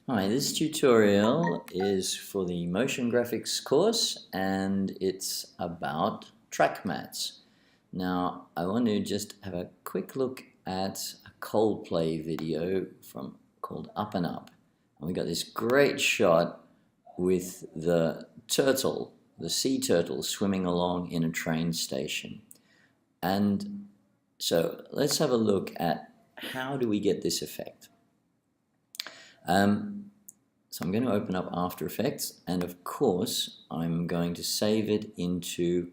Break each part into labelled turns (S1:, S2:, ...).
S1: Hi, this tutorial is for the motion graphics course and it's about track mats. Now I want to just have a quick look at a Coldplay video called Up and Up. And we got this great shot with the turtle, the sea turtle, swimming along in a train station. And so let's have a look at how do we get this effect. So I'm going to open up After Effects, and of course I'm going to save it into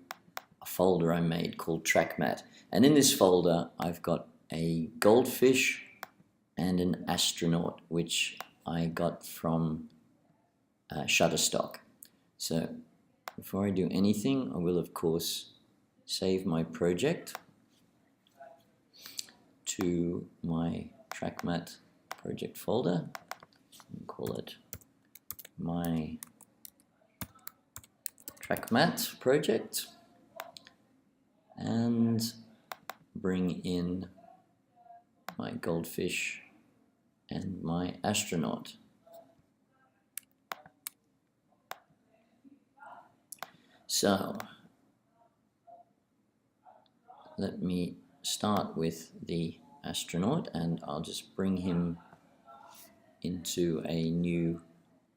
S1: a folder I made called Track Mat. And in this folder I've got a goldfish and an astronaut, which I got from Shutterstock. So before I do anything, I will of course save my project to my Track Mat project folder and call it my track mat project, and bring in my goldfish and my astronaut. So let me start with the astronaut, and I'll just bring him into a new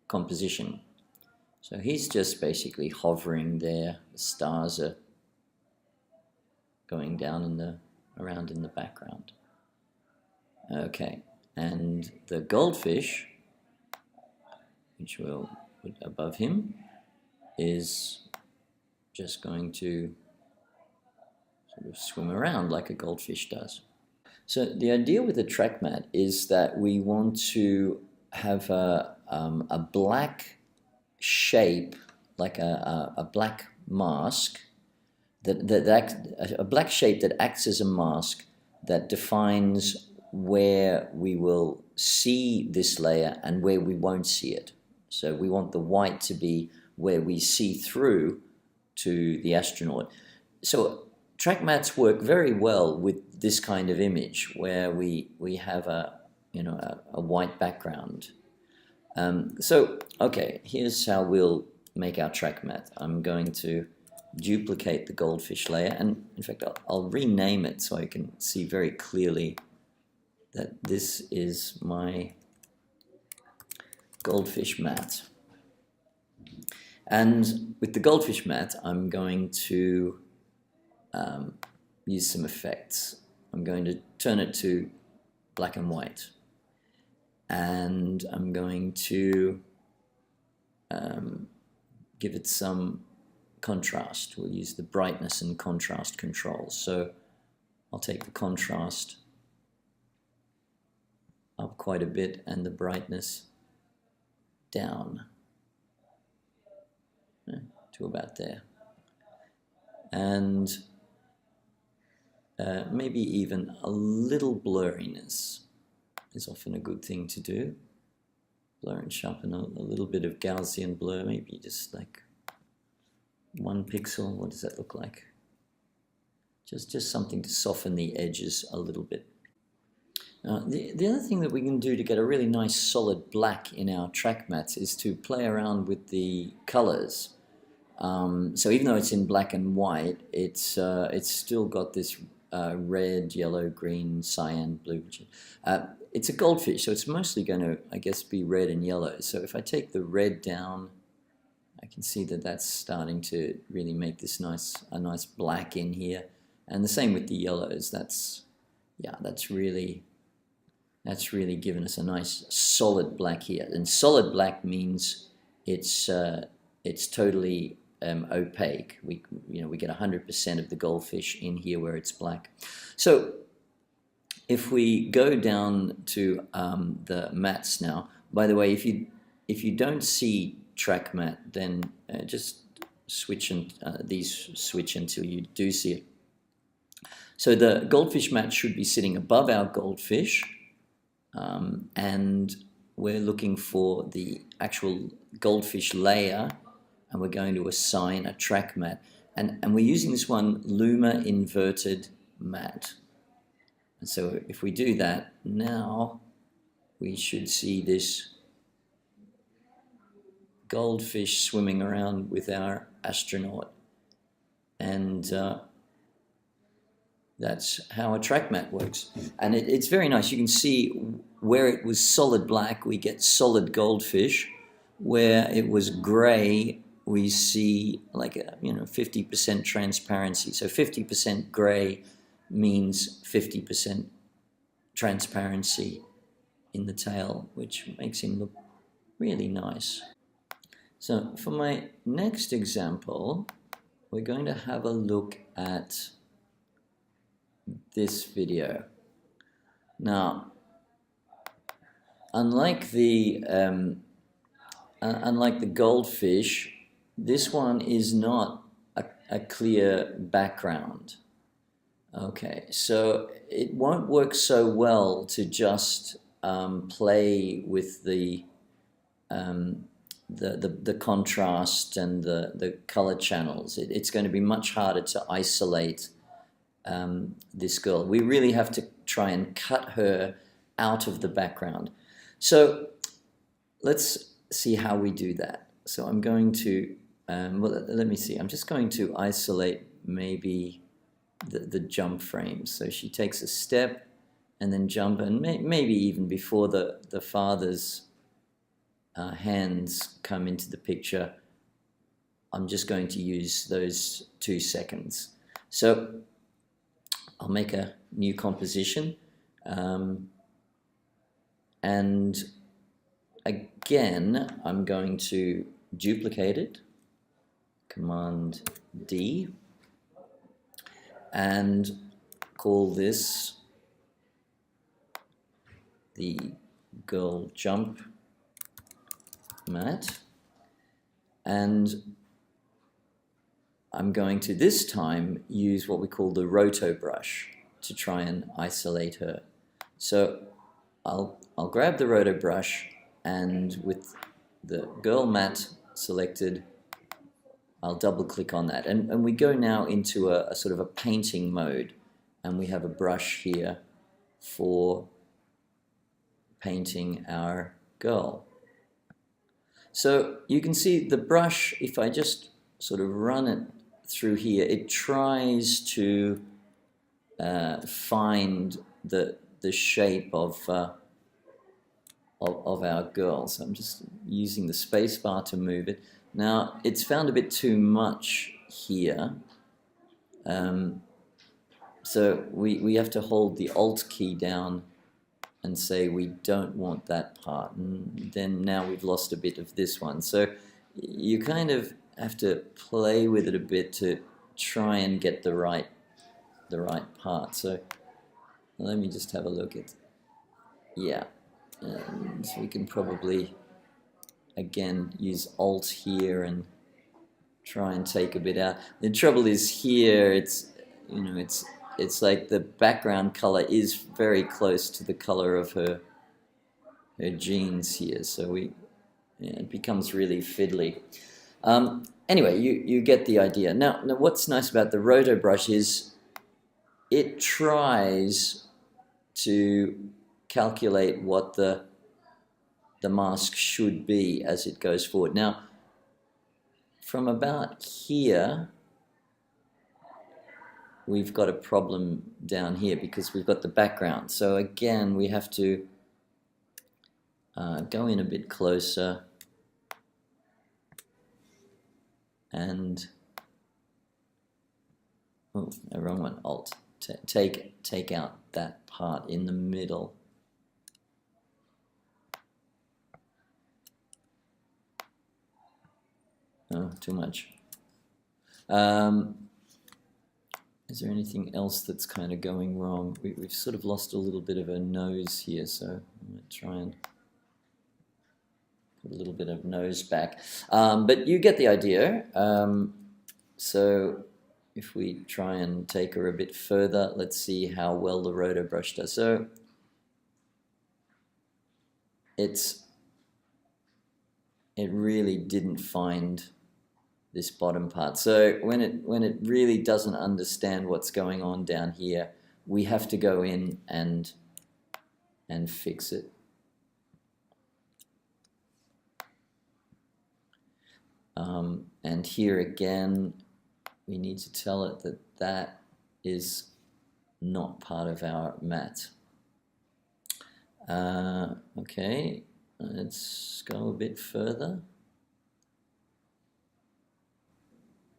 S1: composition. So he's just basically hovering there. The stars are going down around in the background. Okay, and the goldfish, which we'll put above him, is just going to sort of swim around like a goldfish does. So the idea with the track mat is that we want to have a black shape, like a black mask, a black shape that acts as a mask that defines where we will see this layer and where we won't see it. So we want the white to be where we see through to the astronaut. So track mats work very well with this kind of image where we have a white background. So okay, here's how we'll make our track mat. I'm going to duplicate the goldfish layer, and in fact I'll rename it so I can see very clearly that this is my goldfish mat. And with the goldfish mat I'm going to use some effects. I'm going to turn it to black and white, and I'm going to give it some contrast. We'll use the brightness and contrast controls. So I'll take the contrast up quite a bit and the brightness down to about there. And maybe even a little blurriness is often a good thing to do. Blur and sharpen a little bit of Gaussian blur, maybe just like 1 pixel. What does that look like? Just something to soften the edges a little bit. The other thing that we can do to get a really nice solid black in our track mats is to play around with the colors. So even though it's in black and white, it's still got this red, yellow, green, cyan, blue. It's a goldfish, so it's mostly going to, I guess, be red and yellow. So if I take the red down, I can see that that's starting to really make this a nice black in here. And the same with the yellows. That's really given us a nice solid black here. And solid black means it's totally opaque. We get 100% of the goldfish in here where it's black. So if we go down to the mats now, by the way, if you don't see track mat, then just switch these switch until you do see it. So the goldfish mat should be sitting above our goldfish, and we're looking for the actual goldfish layer, and we're going to assign a track mat, and we're using this one Luma inverted mat. And so if we do that, now we should see this goldfish swimming around with our astronaut, and that's how a track matte works. And it's very nice. You can see where it was solid black, we get solid goldfish. Where it was gray, we see like a 50% transparency. So 50% gray means 50% transparency in the tail, which makes him look really nice. So for my next example, we're going to have a look at this video. Now, unlike the goldfish, this one is not a clear background. Okay, so it won't work so well to just play with the contrast and the color channels. It's going to be much harder to isolate this girl. We really have to try and cut her out of the background. So let's see how we do that. So I'm going to, well, let me see. I'm just going to isolate maybe the jump frames. So she takes a step and then jump, and maybe even before the father's hands come into the picture, I'm just going to use those 2 seconds. So I'll make a new composition, and again I'm going to duplicate it, Command D, and call this the girl jump matte, and I'm going to this time use what we call the rotobrush to try and isolate her. So I'll grab the rotobrush, and with the girl matte selected, I'll double click on that, and we go now into a sort of a painting mode, and we have a brush here for painting our girl. So you can see the brush, if I just sort of run it through here, it tries to find the shape of our girl. So I'm just using the space bar to move it. Now it's found a bit too much here, so we have to hold the Alt key down and say we don't want that part, and then now we've lost a bit of this one. So you kind of have to play with it a bit to try and get the right part. So let me just have a look at, yeah, and so we can probably again use Alt here and try and take a bit out. The trouble is here, it's it's like the background color is very close to the color of her jeans here, so it becomes really fiddly. Anyway, you get the idea. Now what's nice about the rotobrush is it tries to calculate what the mask should be as it goes forward. Now, from about here, we've got a problem down here because we've got the background. So again, we have to go in a bit closer and, oh, no, wrong one, Alt. Take out that part in the middle. Oh, too much. Is there anything else that's kind of going wrong? We've sort of lost a little bit of a nose here, so I'm going to try and put a little bit of nose back. But you get the idea. So if we try and take her a bit further, let's see how well the rotobrush does. So it really didn't find this bottom part. So when it really doesn't understand what's going on down here, we have to go in and fix it. And here again, we need to tell it that that is not part of our mat. Okay, let's go a bit further.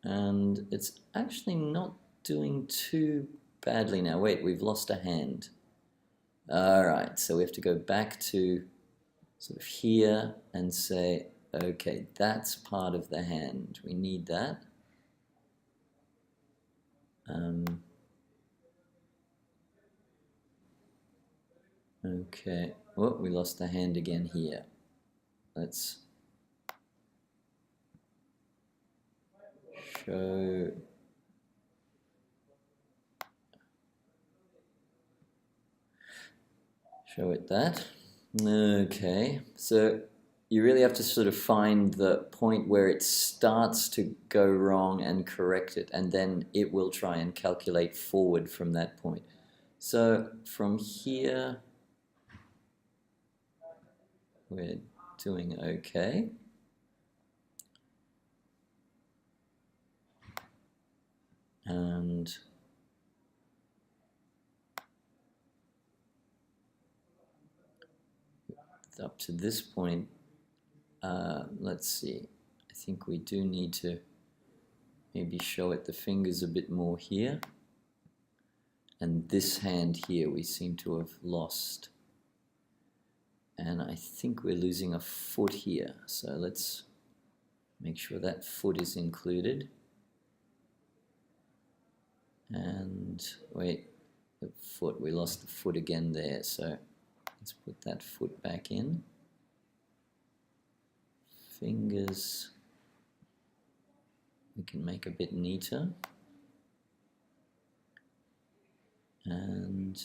S1: And it's actually not doing too badly now. Wait, we've lost a hand. All right, so we have to go back to sort of here and say, okay, that's part of the hand. We need that. Okay, well, we lost the hand again here. Let's show it that. Okay, so you really have to sort of find the point where it starts to go wrong and correct it, and then it will try and calculate forward from that point. So from here, we're doing okay. And up to this point, let's see, I think we do need to maybe show it the fingers a bit more here. And this hand here we seem to have lost. And I think we're losing a foot here. So let's make sure that foot is included. And wait, the foot, we lost the foot again there. So let's put that foot back in. Fingers, we can make a bit neater. And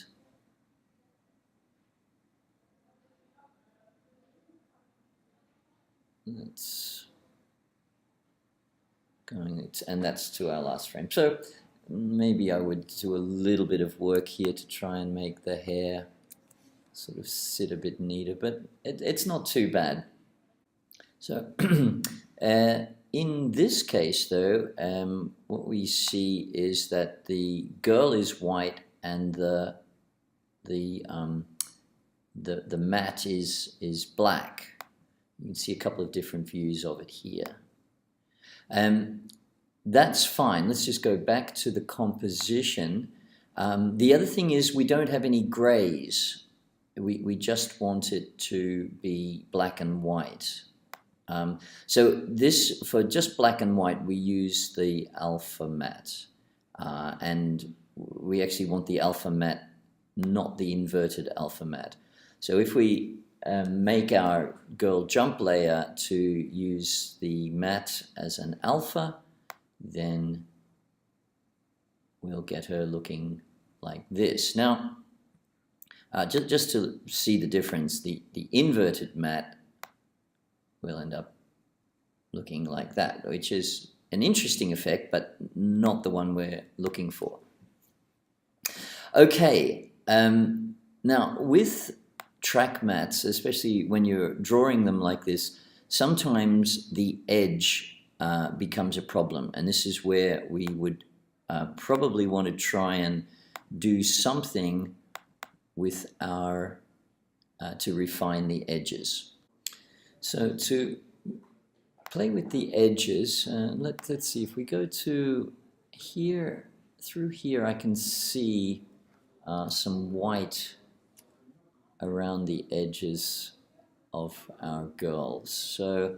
S1: let's and that's to our last frame. So maybe I would do a little bit of work here to try and make the hair sort of sit a bit neater, but it's not too bad. So in this case though, what we see is that the girl is white and the mat is black. You can see a couple of different views of it here. That's fine. Let's just go back to the composition. The other thing is we don't have any grays. We just want it to be black and white. So this, for just black and white, we use the alpha matte. And we actually want the alpha matte, not the inverted alpha matte. So if we make our girl jump layer to use the matte as an alpha, then we'll get her looking like this. Now, just to see the difference, the inverted matte will end up looking like that, which is an interesting effect, but not the one we're looking for. Okay, now with track mats, especially when you're drawing them like this, sometimes the edge becomes a problem, and this is where we would probably want to try and do something with our to refine the edges. So to play with the edges, let's see, if we go to here, through here I can see some white around the edges of our girls. So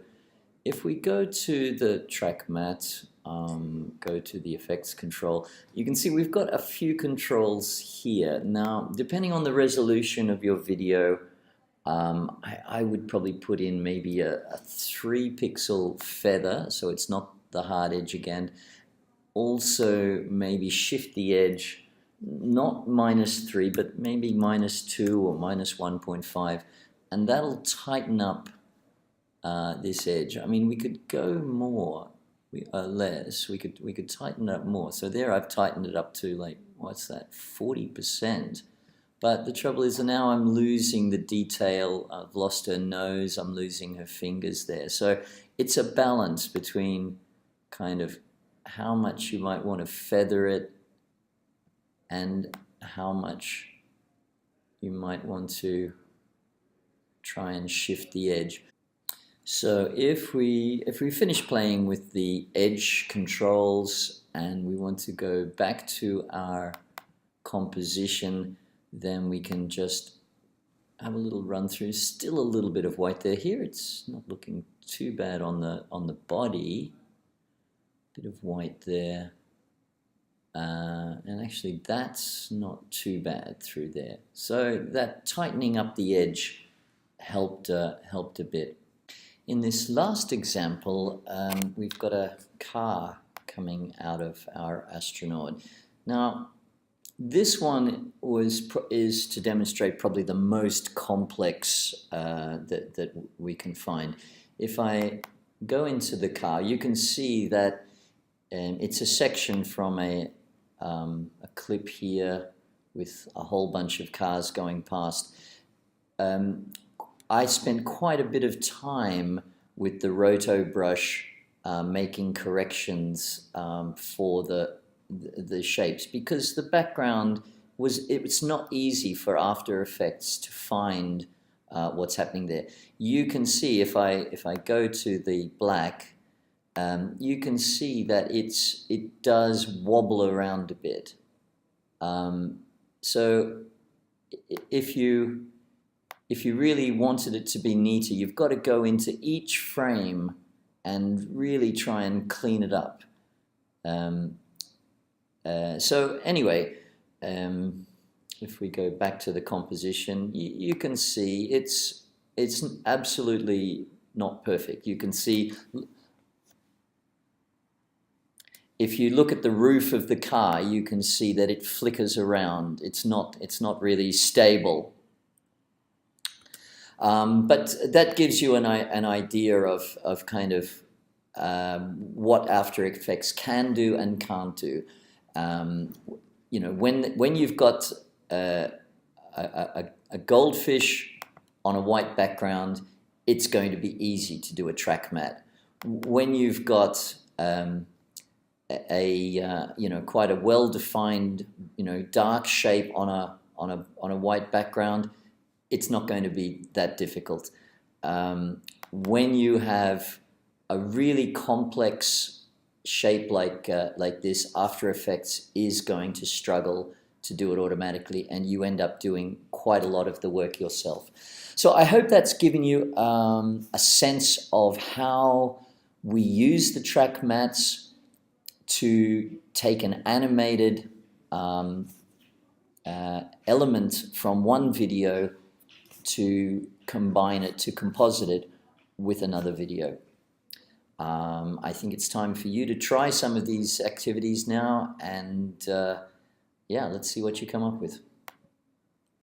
S1: if we go to the track mat, go to the effects control, you can see we've got a few controls here. Now, depending on the resolution of your video, I would probably put in maybe a 3-pixel feather, so it's not the hard edge again. Also, maybe shift the edge, not -3, but maybe -2 or -1.5, and that'll tighten up this edge. I mean, we could go more, less. We could tighten it up more. So there, I've tightened it up to, like, what's that? 40%. But the trouble is that now I'm losing the detail. I've lost her nose, I'm losing her fingers there. So it's a balance between kind of how much you might want to feather it and how much you might want to try and shift the edge. So if we finish playing with the edge controls and we want to go back to our composition, then we can just have a little run through. Still a little bit of white there. Here it's not looking too bad on the body. Bit of white there. And actually that's not too bad through there. So that tightening up the edge helped a bit. In this last example, we've got a car coming out of our astronaut. Now, this one is to demonstrate probably the most complex that we can find. If I go into the car, you can see that it's a section from a clip here with a whole bunch of cars going past. I spent quite a bit of time with the rotobrush making corrections for the shapes, because the background it's not easy for After Effects to find what's happening there. You can see if I go to the black, you can see that it does wobble around a bit. So if you really wanted it to be neater, you've got to go into each frame and really try and clean it up. So anyway, if we go back to the composition, you can see it's absolutely not perfect. You can see, if you look at the roof of the car, you can see that it flickers around. It's not really stable. But that gives you an idea of kind of what After Effects can do and can't do. You know, when you've got a goldfish on a white background, it's going to be easy to do a track matte. When you've got you know, quite a well-defined, you know, dark shape on a white background, it's not going to be that difficult. When you have a really complex shape like this, After Effects is going to struggle to do it automatically, and you end up doing quite a lot of the work yourself. So I hope that's given you a sense of how we use the track mattes to take an animated element from one video to combine it, to composite it with another video. I think it's time for you to try some of these activities now, and yeah, let's see what you come up with.